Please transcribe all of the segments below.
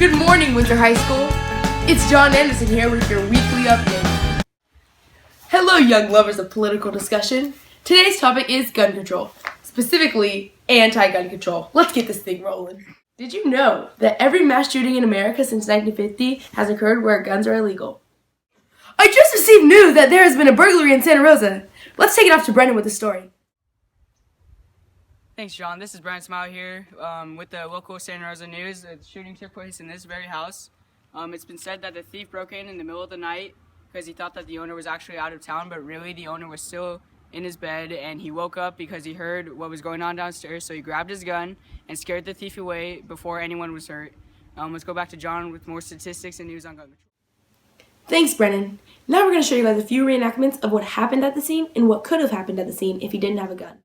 Good morning, Windsor High School. It's John Anderson here with your weekly update. Hello, young lovers of political discussion. Today's topic is gun control, specifically anti-gun control. Let's get this thing rolling. Did you know that every mass shooting in America since 1950 has occurred where guns are illegal? I just received news that there has been a burglary in Santa Rosa. Let's take it off to Brennan with the story. Thanks, John. This is Brennan Tamayo here with the local Santa Rosa news. The shooting took place in this very house. It's been said that the thief broke in the middle of the night because he thought that the owner was actually out of town, but really the owner was still in his bed, and he woke up because he heard what was going on downstairs, so he grabbed his gun and scared the thief away before anyone was hurt. Let's go back to John with more statistics and news on gun control. Thanks, Brennan. Now we're going to show you guys a few reenactments of what happened at the scene and what could have happened at the scene if he didn't have a gun.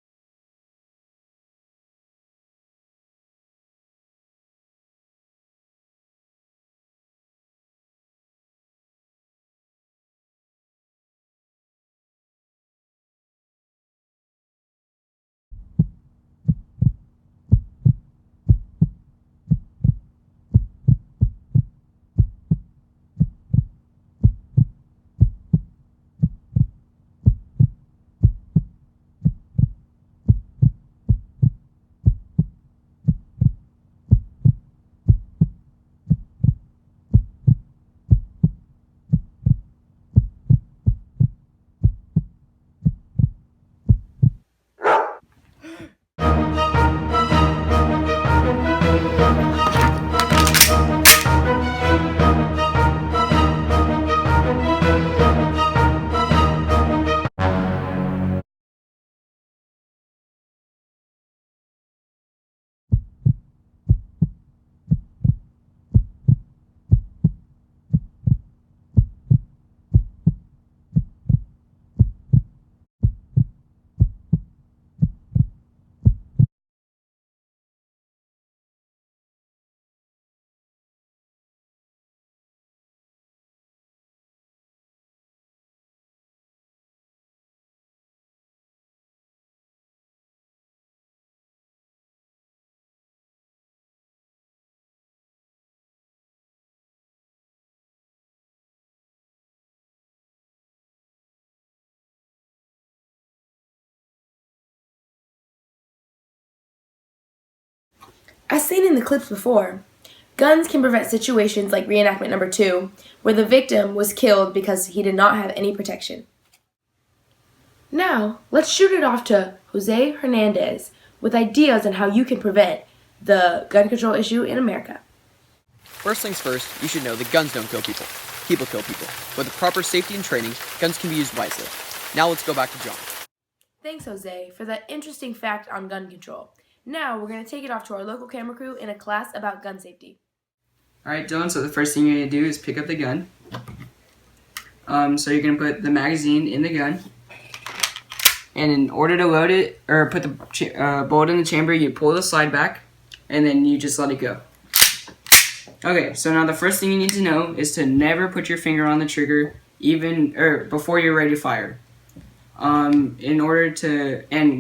As seen in the clips before, guns can prevent situations like reenactment number 2, where the victim was killed because he did not have any protection. Now, let's shoot it off to Jose Hernandez with ideas on how you can prevent the gun control issue in America. First things first, you should know that guns don't kill people. People kill people. With proper safety and training, guns can be used wisely. Now let's go back to John. Thanks, Jose, for that interesting fact on gun control. Now we're going to take it off to our local camera crew in a class about gun safety. Alright, Dylan, so the first thing you're going to do is pick up the gun. So you're going to put the magazine in the gun. And in order to load it, or put the bullet in the chamber, you pull the slide back, and then you just let it go. Okay, so now the first thing you need to know is to never put your finger on the trigger before you're ready to fire. And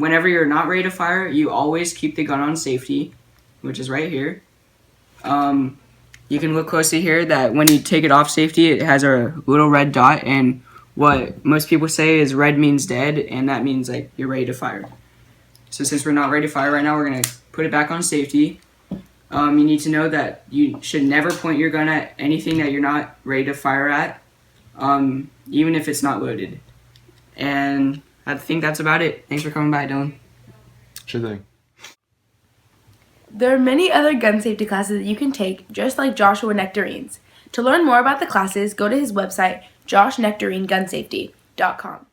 whenever you're not ready to fire, you always keep the gun on safety, which is right here. You can look closely here that when you take it off safety, it has a little red dot, and what most people say is red means dead, and that means like you're ready to fire. So since we're not ready to fire right now, we're going to put it back on safety. You need to know that you should never point your gun at anything that you're not ready to fire at, even if it's not loaded. And I think that's about it. Thanks for coming by, Dylan. Sure thing. There are many other gun safety classes that you can take, just like Joshua Nectarine's. To learn more about the classes, go to his website, joshnectarinegunsafety.com.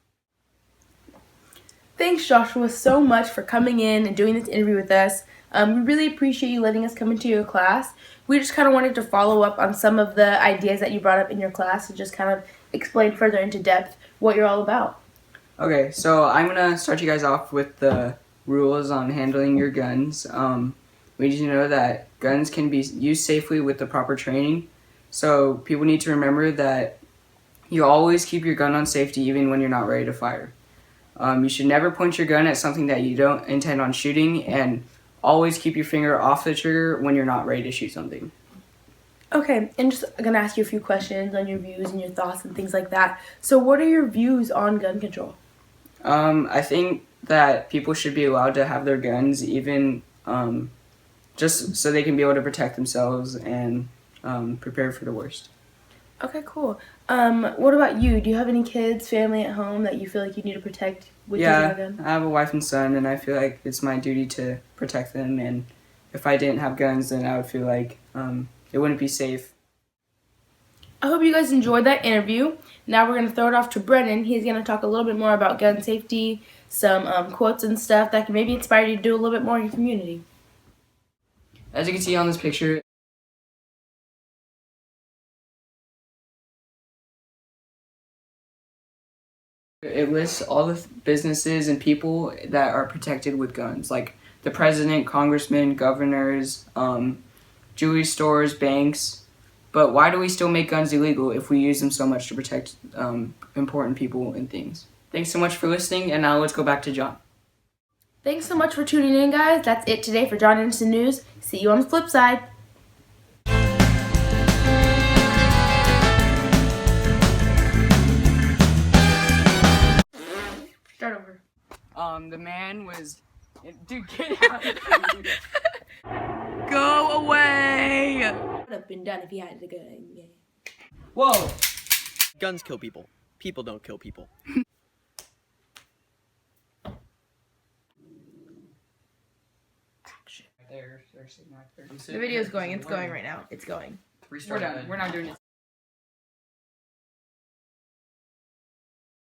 Thanks, Joshua, so much for coming in and doing this interview with us. We really appreciate you letting us come into your class. We just kind of wanted to follow up on some of the ideas that you brought up in your class and just kind of explain further into depth what you're all about. Okay, so I'm going to start you guys off with the rules on handling your guns. We need to know that guns can be used safely with the proper training. So people need to remember that you always keep your gun on safety even when you're not ready to fire. You should never point your gun at something that you don't intend on shooting, and always keep your finger off the trigger when you're not ready to shoot something. Okay, and just gonna ask you a few questions on your views and your thoughts and things like that. So, what are your views on gun control? I think that people should be allowed to have their guns, even just so they can be able to protect themselves and prepare for the worst. Okay, cool. What about you? Do you have any kids, family at home that you feel like you need to protect with using a Yeah, gun? I have a wife and son, and I feel like it's my duty to protect them. And if I didn't have guns, then I would feel like it wouldn't be safe. I hope you guys enjoyed that interview. Now we're going to throw it off to Brennan. He's going to talk a little bit more about gun safety, some quotes and stuff that can maybe inspire you to do a little bit more in your community. As you can see on this picture, it lists all the businesses and people that are protected with guns, like the president, congressmen, governors, jewelry stores, banks. But why do we still make guns illegal if we use them so much to protect important people and things? Thanks so much for listening, and now let's go back to John. Thanks so much for tuning in, guys. That's it today for John Anderson News. See you on the flip side. Start over. The man was... Dude, get out. Go away! Would have been done if he had the gun. Yeah. Whoa! Guns kill people. People don't kill people. The video's going. It's going right now. It's going. We're done. We're not doing it.